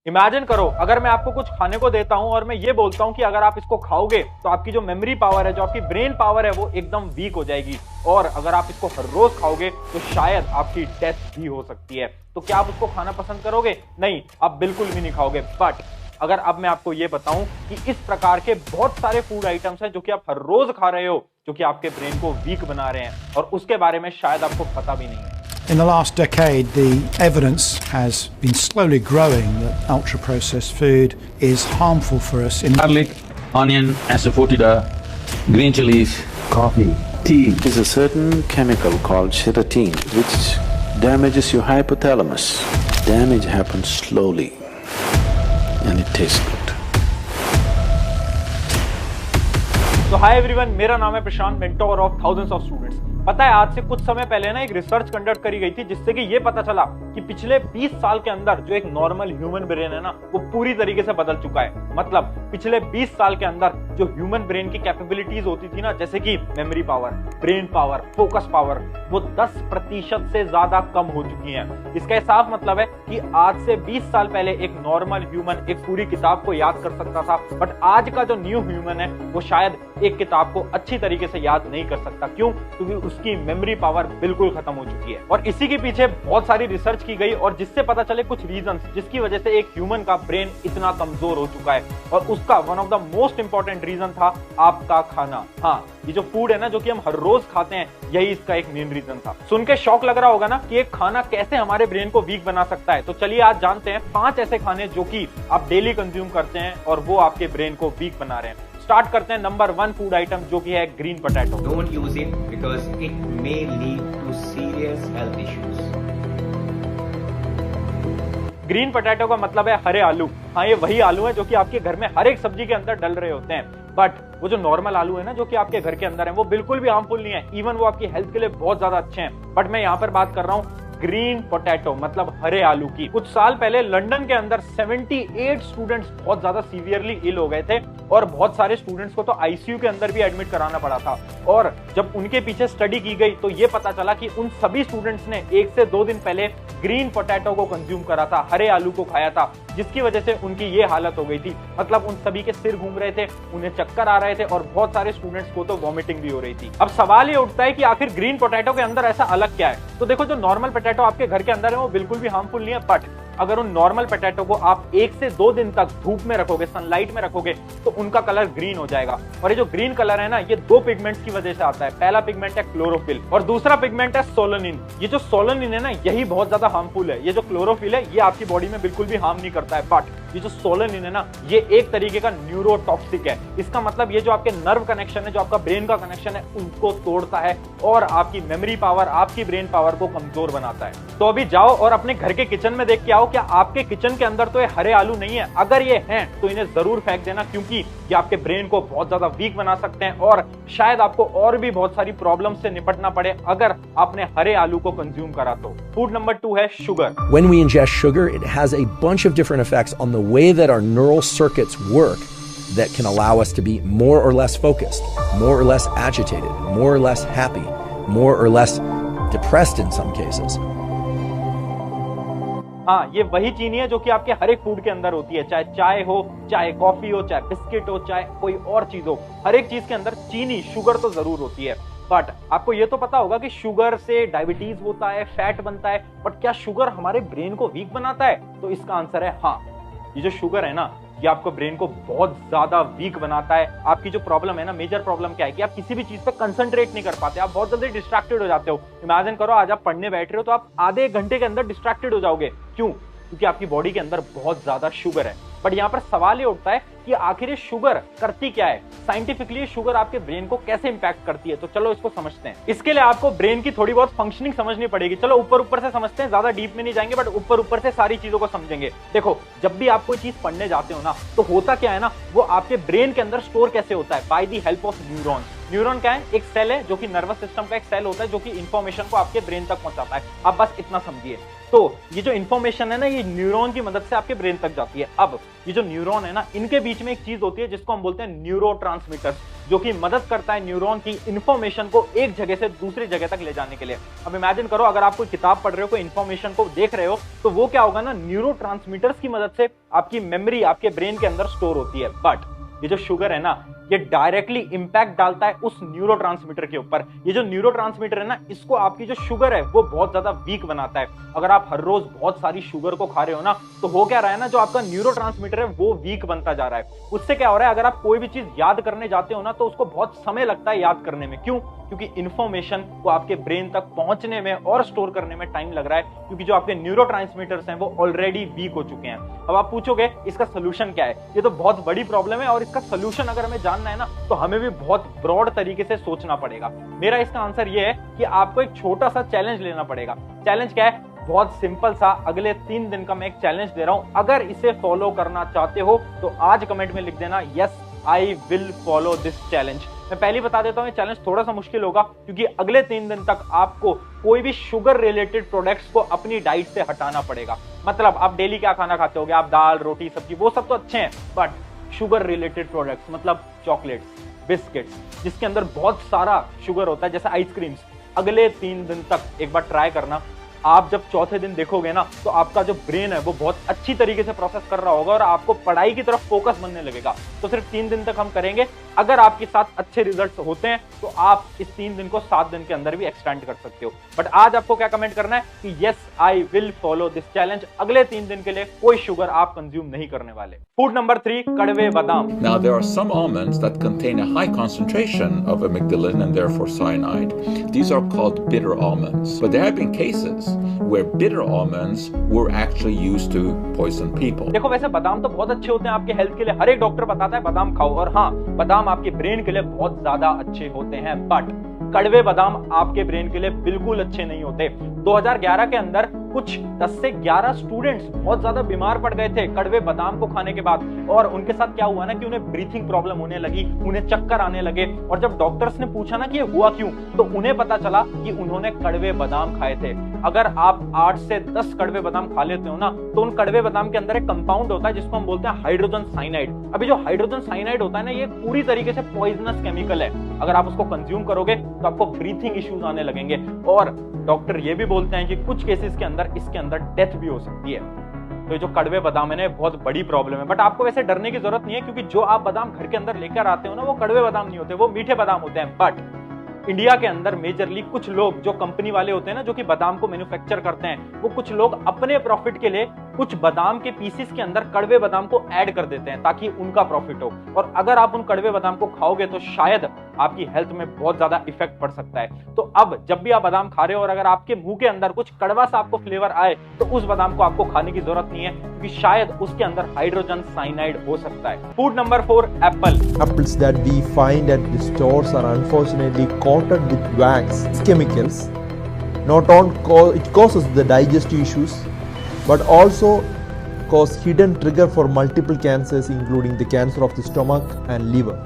Imagine करो, अगर मैं आपको कुछ खाने को देता हूं और मैं ये बोलता हूं कि अगर आप इसको खाओगे तो आपकी जो मेमोरी पावर है, जो आपकी ब्रेन पावर है, वो एकदम वीक हो जाएगी और अगर आप इसको हर रोज खाओगे तो शायद आपकी डेथ भी हो सकती है। तो क्या आप उसको खाना पसंद करोगे? नहीं, आप बिल्कुल भी नहीं खाओगे। बट अगर अब मैं आपको ये बताऊं कि इस प्रकार के बहुत सारे फूड आइटम्स हैं जो कि आप हर रोज खा रहे हो, जो कि आपके ब्रेन को वीक बना रहे हैं और उसके बारे में शायद आपको पता भी नहीं है। In the last decade, the evidence has been slowly growing that ultra-processed food is harmful for us. Garlic, onion, asafoetida, green chilies, coffee, tea is a certain chemical called serotonin which damages your hypothalamus. Damage happens slowly and it tastes good. तो hi everyone, मेरा नाम है Prashant, mentor of thousands of students. पता है, आज से कुछ समय पहले ना एक रिसर्च कंडक्ट करी गई थी जिससे कि ये पता चला कि पिछले 20 साल के अंदर जो एक नॉर्मल ह्यूमन ब्रेन है ना, वो पूरी तरीके से बदल चुका है। मतलब पिछले 20 साल के अंदर जो ह्यूमन ब्रेन की कैपेबिलिटीज होती थी ना, जैसे कि memory power, brain power, focus power, वो 10% से ज्यादा कम हो चुकी हैं। इसका साफ मतलब है कि आज से 20 साल पहले एक नॉर्मल ह्यूमन एक पूरी किताब को याद कर सकता था, बट आज का जो न्यू ह्यूमन है वो शायद एक किताब को अच्छी तरीके से याद नहीं कर सकता। क्यों? क्योंकि उसकी मेमोरी पावर बिल्कुल खत्म हो चुकी है। और इसी के पीछे बहुत सारी रिसर्च की गई और जिससे पता चले कुछ रीजंस जिसकी वजह से एक ह्यूमन का ब्रेन इतना कमजोर हो चुका है। और उसका one of the most important reason था आपका खाना। हाँ, ये जो फूड है ना, जो कि हम हर रोज खाते हैं, यही इसका एक मेन रीजन था। सुन के शौक लग रहा होगा ना कि एक खाना कैसे हमारे ब्रेन को वीक बना सकता है। तो चलिए आज जानते हैं 5 ऐसे खाने जो कि आप डेली कंज्यूम करते हैं और वो आपके ब्रेन को वीक बना रहे हैं। स्टार्ट करते हैं नंबर 1 फूड आइटम, जो कि है green potato. Don't use it because it may lead to serious health issues. Green potato का मतलब है हरे आलू। हाँ, ये वही आलू है जो कि आपके घर में हर एक सब्जी के अंदर डल रहे होते हैं। बट वो जो नॉर्मल आलू है ना, जो कि आपके घर के अंदर है, वो बिल्कुल भी हार्मफुल नहीं है। इवन वो आपकी हेल्थ के लिए बहुत ज्यादा अच्छे हैं। बट मैं यहाँ पर बात कर रहा हूँ ग्रीन पोटैटो, मतलब हरे आलू की। कुछ साल पहले लंदन के अंदर 78 स्टूडेंट्स बहुत ज्यादा सीवियरली इल हो गए थे और बहुत सारे स्टूडेंट्स को तो आईसीयू के अंदर भी एडमिट कराना पड़ा था। और जब उनके पीछे स्टडी की गई तो ये पता चला कि उन सभी स्टूडेंट्स ने 1 से 2 दिन पहले ग्रीन पोटैटो को कंज्यूम करा था, हरे आलू को खाया था, जिसकी वजह से उनकी ये हालत हो गई थी। मतलब उन सभी के सिर घूम रहे थे, उन्हें चक्कर आ रहे थे और बहुत सारे स्टूडेंट्स को तो वॉमिटिंग भी हो रही थी। अब सवाल ये उठता है कि आखिर ग्रीन पोटैटो के अंदर ऐसा अलग क्या है? तो देखो, जो नॉर्मल पोटैटो आपके घर के अंदर है वो बिल्कुल भी हार्मफुल नहीं है। बट अगर उन नॉर्मल पोटैटो को आप 1 से 2 दिन तक धूप में रखोगे, सनलाइट में रखोगे, तो उनका कलर ग्रीन हो जाएगा। और ये जो ग्रीन कलर है ना, ये 2 पिगमेंट्स की वजह से आता है। पहला पिगमेंट है क्लोरोफिल और दूसरा पिगमेंट है सोलेनिन। ये जो सोलेनिन है ना, यही बहुत ज्यादा हार्मफुल है। ये जो क्लोरोफिल है, ये आपकी बॉडी में बिल्कुल भी हार्म नहीं करता है। बट ये जो सोलेनिन है ना, ये एक तरीके का न्यूरोटॉक्सिक है। इसका मतलब ये जो आपके नर्व कनेक्शन है, जो आपका ब्रेन का कनेक्शन है, उनको तोड़ता है और आपकी मेमोरी पावर, आपकी ब्रेन पावर को कमजोर बनाता है। तो अभी जाओ और अपने घर के किचन में देख के आओ, क्या आपके किचन के अंदर तो ये हरे आलू नहीं है? अगर ये हैं तो इन्हें जरूर फेंक देना, क्योंकि ये आपके ब्रेन को बहुत ज्यादा वीक बना सकते हैं और शायद आपको और भी बहुत सारी प्रॉब्लम से निपटना पड़े अगर आपने हरे आलू को कंज्यूम करा तो। फूड नंबर 2 है sugar. When we ingest sugar, it has a bunch of different effects on the way that our neural circuits work that can allow us to be more or less focused, more or less agitated, more or less happy, more or less depressed in some cases. हाँ, ये वही चीनी है जो कि आपके हर एक food के अंदर होती है, चाहे चाय हो, चाहे कॉफी हो, चाहे बिस्किट हो, चाहे कोई और चीज हो। हर एक चीज के अंदर चीनी, शुगर तो जरूर होती है। बट आपको ये तो पता होगा कि शुगर से डायबिटीज होता है, फैट बनता है। बट क्या शुगर हमारे ब्रेन को वीक बनाता है? तो इसका आंसर है हाँ। ये जो शुगर है ना, ये आपको ब्रेन को बहुत ज्यादा वीक बनाता है। आपकी जो प्रॉब्लम है ना, मेजर प्रॉब्लम क्या है कि आप किसी भी चीज पे कंसंट्रेट नहीं कर पाते, आप बहुत जल्दी डिस्ट्रैक्टेड हो जाते हो। इमेजिन करो, आज आप पढ़ने बैठ रहे हो तो आप आधे 1 घंटे के अंदर डिस्ट्रैक्टेड हो जाओगे। क्यों? क्योंकि आपकी बॉडी के अंदर बहुत ज्यादा शुगर है। बट यहाँ पर सवाल ये उठता है कि आखिर ये शुगर करती क्या है? साइंटिफिकली शुगर आपके ब्रेन को कैसे इंपैक्ट करती है? तो चलो इसको समझते हैं। इसके लिए आपको ब्रेन की थोड़ी बहुत फंक्शनिंग समझनी पड़ेगी। चलो ऊपर से समझते हैं, ज्यादा डीप में नहीं जाएंगे, बट ऊपर से सारी चीजों को समझेंगे। देखो, जब भी आप कोई चीज पढ़ने जाते हो ना, तो होता क्या है ना, वो आपके ब्रेन के अंदर स्टोर कैसे होता है? By the help of neurons. Neuron क्या है? एक सेल है जो कि नर्वस सिस्टम का एक सेल होता है जो कि इंफॉर्मेशन को आपके ब्रेन तक पहुंचाता है। आप बस इतना समझिए। तो ये जो इन्फॉर्मेशन है ना, ये न्यूरॉन की मदद से आपके ब्रेन तक जाती है। अब ये जो न्यूरॉन है ना, इनके बीच में एक चीज होती है जिसको हम बोलते हैं न्यूरोट्रांसमीटर, जो कि मदद करता है न्यूरॉन की इन्फॉर्मेशन को एक जगह से दूसरी जगह तक ले जाने के लिए। अब इमेजिन करो, अगर आप कोई किताब पढ़ रहे हो, कोई इन्फॉर्मेशन को देख रहे हो, तो वो क्या होगा ना, न्यूरोट्रांसमीटर्स की मदद से आपकी मेमोरी आपके ब्रेन के अंदर स्टोर होती है। बट ये जो शुगर है ना, ये डायरेक्टली इंपैक्ट डालता है उस न्यूरोट्रांसमीटर के ऊपर। ये जो न्यूरोट्रांसमीटर है ना, इसको आपकी जो शुगर है वो बहुत ज्यादा वीक बनाता है। अगर आप हर रोज बहुत सारी शुगर को खा रहे हो ना, तो हो क्या रहा है ना, जो आपका न्यूरोट्रांसमीटर है वो वीक बनता जा रहा है। उससे क्या हो रहा है, अगर आप कोई भी चीज याद करने जाते हो ना, तो उसको बहुत समय लगता है याद करने में। क्यों? क्योंकि इन्फॉर्मेशन को आपके ब्रेन तक पहुंचने में और स्टोर करने में टाइम लग रहा है, क्योंकि जो आपके न्यूरोट्रांसमीटर्स हैं वो ऑलरेडी वीक हो चुके हैं। अब आप पूछोगे इसका सोल्यूशन क्या है? ये तो बहुत बड़ी प्रॉब्लम है, और इसका सोल्यूशन अगर हमें जानना है ना, तो हमें भी बहुत ब्रॉड तरीके से सोचना पड़ेगा। मेरा इसका आंसर ये है कि आपको एक छोटा सा चैलेंज लेना पड़ेगा। चैलेंज क्या है? बहुत सिंपल सा, अगले 3 दिन का मैं एक चैलेंज दे रहा हूं। अगर इसे फॉलो करना चाहते हो तो आज कमेंट में लिख देना, yes I will follow this challenge. मैं पहले बता देता हूं, ये चैलेंज थोड़ा सा मुश्किल होगा, क्योंकि अगले 3 दिन तक आपको कोई भी शुगर रिलेटेड प्रोडक्ट्स को अपनी डाइट से हटाना पड़ेगा। मतलब आप डेली क्या खाना खाते होगे, आप दाल रोटी सब्जी वो सब तो अच्छे हैं, बट शुगर रिलेटेड प्रोडक्ट्स मतलब चॉकलेट्स, बिस्किट्स, जिसके अंदर बहुत सारा शुगर होता है, जैसे आइसक्रीम्स, अगले 3 दिन तक एक बार ट्राई करना। आप जब चौथे दिन देखोगे ना, तो आपका जो ब्रेन है वो बहुत अच्छी तरीके से प्रोसेस कर रहा होगा और आपको पढ़ाई की तरफ फोकस बनने लगेगा। तो सिर्फ 3 दिन तक हम करेंगे। अगर आपके साथ अच्छे रिजल्ट्स होते हैं तो आप इस 3 दिन को 7 दिन के अंदर भी एक्सटेंड कर सकते हो। बट आज आपको क्या कमेंट करना है कि yes I will follow this challenge. अगले 3 दिन के लिए कोई शुगर आप कंज्यूम नहीं करने वाले। फूड नंबर 3, कड़वे बादाम। Now, there are some almonds that contain a high concentration of amygdalin and therefore cyanide. These are called bitter almonds. But there have been cases where bitter almonds were actually used to poison people. देखो, वैसे बादाम तो बहुत अच्छे होते हैं आपके health के लिए, हर एक डॉक्टर बताता है बादाम खाओ, और हाँ, बादाम आपके ब्रेन के लिए बहुत ज्यादा अच्छे होते हैं। बट कड़वे बादाम आपके ब्रेन के लिए बिल्कुल अच्छे नहीं होते। 2011 के अंदर कुछ 10 से 11 स्टूडेंट्स बहुत ज्यादा बीमार पड़ गए थे कड़वे बादाम को खाने के बाद, और उनके साथ क्या हुआ ना कि उन्हें ब्रीथिंग प्रॉब्लम होने लगी, उन्हें चक्कर आने लगे। और जब डॉक्टर्स ने पूछा ना कि ये हुआ क्यों, तो उन्हें पता चला कि उन्होंने कड़वे बादाम खाए थे। अगर आप 8 से 10 कड़वे बादाम खा लेते हो ना, तो उन कड़वे बादाम के अंदर एक कंपाउंड होता है जिसको हम बोलते हैं हाइड्रोजन साइनाइड। अभी जो हाइड्रोजन साइनाइड होता है ना, ये पूरी तरीके से पॉइजनस केमिकल है। अगर आप उसको कंज्यूम करोगे तो आपको ब्रीथिंग इश्यूज आने लगेंगे, और डॉक्टर ये भी बोलते हैं कि कुछ केसेस के अंदर इसके अंदर डेथ भी हो सकती है। तो ये जो कड़वे बादाम है ना, बहुत बड़ी प्रॉब्लम है। बट आपको वैसे डरने की जरूरत नहीं है, क्योंकि जो आप बादाम घर के अंदर लेकर आते हो ना, वो कड़वे बादाम नहीं होते, वो मीठे बादाम होते हैं। बट इंडिया के अंदर मेजरली कुछ लोग, जो कंपनी वाले होते हैं ना, जो कि बादाम को मैन्युफैक्चर करते हैं, वो कुछ लोग अपने प्रॉफिट के लिए कुछ बादाम के पीसेस के अंदर कड़वे बादाम को ऐड कर देते हैं ताकि उनका प्रॉफिट हो। और अगर आप उन कड़वे बादाम को खाओगे तो शायद आपकी हेल्थ में बहुत ज्यादा इफेक्ट पड़ सकता है। तो अब जब भी आप बादाम खा रहे हो और अगर आपके मुंह के अंदर कुछ कड़वा सा आपको फ्लेवर आए, तो उस बादाम को आपको खाने की जरूरत नहीं है, क्योंकि शायद उसके अंदर हाइड्रोजन साइनाइड हो सकता है। Food number 4, Apple. Apples that we find at the stores are unfortunately coated with wax chemicals. It causes the digestive issues, but also cause hidden trigger for multiple cancers, including the cancer of the stomach and liver.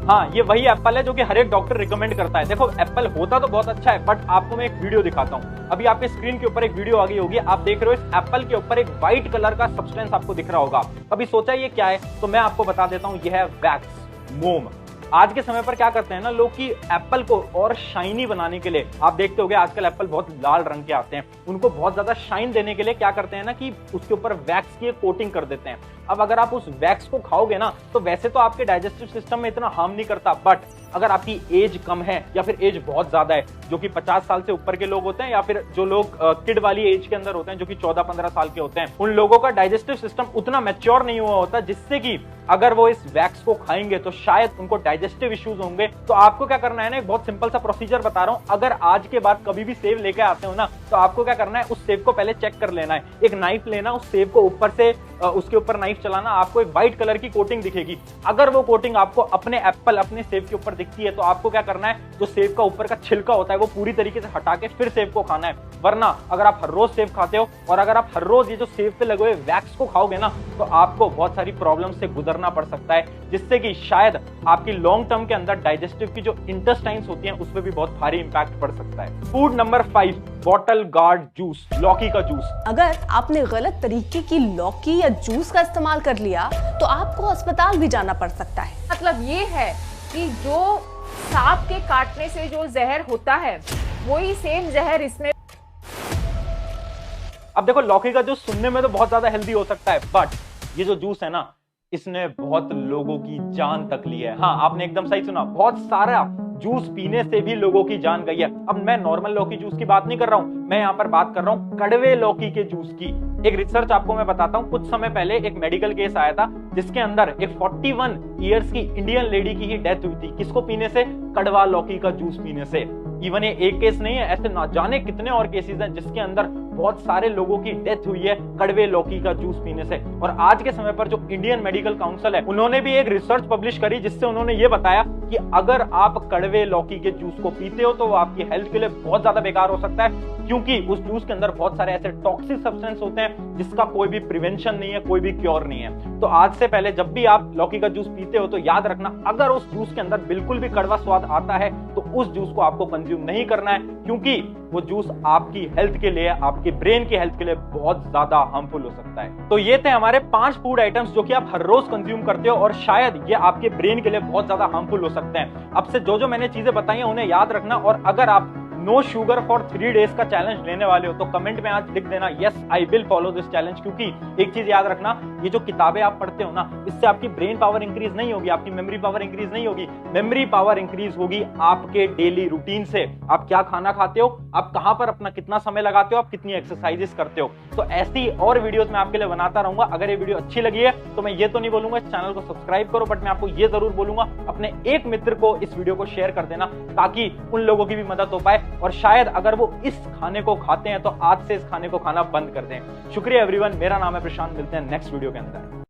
हाँ, ये वही Apple है जो कि हर एक doctor recommend करता है। देखो, एप्पल होता तो बहुत अच्छा है, बट आपको मैं एक वीडियो दिखाता हूँ। अभी आपके स्क्रीन के ऊपर एक वीडियो आ गई होगी, आप देख रहे हो इस एप्पल के ऊपर एक व्हाइट कलर का सब्सटेंस आपको दिख रहा होगा। अभी सोचा ये क्या है, तो मैं आपको बता देता हूँ, यह है वैक्स, मोम। आज के समय पर क्या करते हैं ना लोग कि एप्पल को और शाइनी बनाने के लिए, आप देखते होंगे आजकल एप्पल बहुत लाल रंग के आते हैं, उनको बहुत ज्यादा शाइन देने के लिए क्या करते हैं ना कि उसके ऊपर वैक्स की कोटिंग कर देते हैं। अब अगर आप उस वैक्स को खाओगे ना, तो वैसे तो आपके डाइजेस्टिव सिस्टम में इतना हार्म नहीं करता, बट अगर आपकी एज कम है या फिर एज बहुत ज्यादा है, जो कि 50 साल से ऊपर के लोग होते हैं, या फिर जो लोग किड वाली एज के अंदर होते हैं, जो कि 14-15 साल के होते हैं, उन लोगों का डाइजेस्टिव सिस्टम उतना मैच्योर नहीं हुआ होता, जिससे कि अगर वो इस वैक्स को खाएंगे तो शायद उनको डाइजेस्टिव इश्यूज होंगे। तो आपको क्या करना है ना, एक बहुत सिंपल सा प्रोसीजर बता रहा हूं। अगर आज के बाद कभी भी सेब लेके आते हो ना, तो आपको क्या करना है, उस सेब को पहले चेक कर लेना है। एक नाइफ लेना, उस सेब को ऊपर से उसके ऊपर नाइफ चलाना, आपको एक व्हाइट कलर की कोटिंग दिखेगी। अगर वो कोटिंग आपको अपने सेब के ऊपर दिखती है, तो आपको क्या करना है, जो सेब का ऊपर का छिलका होता है वो पूरी तरीके से हटा के फिर सेब को खाना है। वरना अगर आप हर रोज सेब खाते हो और अगर आप हर रोज ये जो सेब पे लगे हुए वैक्स को खाओगे ना, तो आपको बहुत सारी प्रॉब्लम से गुजरना पड़ सकता है, जिससे कि शायद आपकी लॉन्ग टर्म के अंदर डाइजेस्टिव की जो इंटेस्टाइन्स होती हैं उस पर भी बहुत भारी इंपैक्ट पड़ सकता है। Food number 5, bottle gourd juice, लौकी का जूस। अगर आपने गलत तरीके की लौकी या जूस का इस्तेमाल कर लिया तो आपको अस्पताल भी जाना पड़ सकता है। मतलब ये है कि जो सांप के काटने से जो जहर होता है वही सेम जहर इसमें। अब देखो, लौकी का जूस सुनने में तो बहुत ज्यादा हेल्दी हो सकता है, बट ये जो जूस है ना, इसने बहुत लोगों की जान तक ली है। हाँ, आपने एकदम सही सुना, बहुत सारा जूस पीने से भी लोगों की जान गई है। अब मैं नॉर्मल लौकी जूस की बात नहीं कर रहा हूं, मैं यहां पर बात कर रहा हूं कड़वे लौकी के जूस की। एक रिसर्च आपको मैं बताता हूं, कुछ समय पहले एक मेडिकल केस आया था जिसके अंदर एक 41 इयर्स की इंडियन लेडी की ही डेथ हुई थी। किसको पीने से? कड़वा लौकी का जूस पीने से। इवन ये एक केस नहीं है, ऐसे ना जाने कितने और केसेस हैं जिसके अंदर बहुत सारे लोगों की डेथ हुई है कड़वे लौकी का जूस पीने से। और आज के समय पर जो इंडियन मेडिकल काउंसिल है, उन्होंने भी एक रिसर्च पब्लिश करी जिससे उन्होंने ये बताया कि अगर आप कड़वे लौकी के जूस को पीते हो तो वो आपकी हेल्थ के लिए बहुत ज्यादा बेकार हो सकता है, क्योंकि उस जूस के अंदर बहुत सारे ऐसे टॉक्सिक सब्सटेंस होते हैं जिसका कोई भी प्रिवेंशन नहीं है, कोई भी क्योर नहीं है। तो आज से पहले जब भी आप लौकी का जूस पीते हो तो याद रखना, अगर उस जूस के अंदर बिल्कुल भी कड़वा स्वाद आता है तो उस जूस को आपको कंज्यूम नहीं करना है, क्योंकि वो जूस आपकी हेल्थ के लिए, आपके ब्रेन की हेल्थ के लिए बहुत ज्यादा हार्मफुल हो सकता है। तो ये थे हमारे 5 फूड आइटम्स जो कि आप हर रोज कंज्यूम करते हो और शायद ये आपके ब्रेन के लिए बहुत ज्यादा हार्मफुल हो सकते हैं। अब से जो मैंने चीजें बताई हैं उन्हें याद रखना, और अगर आप नो शुगर फॉर 3 डेज का चैलेंज लेने वाले हो तो कमेंट में आज लिख देना yes I will follow this challenge. क्योंकि एक चीज याद रखना, ये जो किताबें आप पढ़ते हो ना, इससे आपकी ब्रेन पावर इंक्रीज नहीं होगी, आपकी मेमोरी पावर इंक्रीज नहीं होगी। मेमोरी पावर इंक्रीज होगी आपके डेली रूटीन से। आप क्या खाना खाते हो, आप कहां पर अपना कितना समय लगाते हो, आप कितनी एक्सरसाइजेस करते हो। तो ऐसी और वीडियोस मैं आपके लिए बनाता रहूंगा। अगर ये वीडियो अच्छी लगी है तो मैं ये तो नहीं बोलूंगा इस चैनल को सब्सक्राइब करो, बट मैं आपको ये जरूर बोलूंगा अपने एक मित्र को इस वीडियो को शेयर कर देना, ताकि उन लोगों की भी मदद हो पाए और शायद अगर वो इस खाने को खाते हैं तो आज से इस खाने को खाना बंद कर दें। शुक्रिया एवरीवन, मेरा नाम है प्रशांत, मिलते हैं नेक्स्ट वीडियो के अंदर।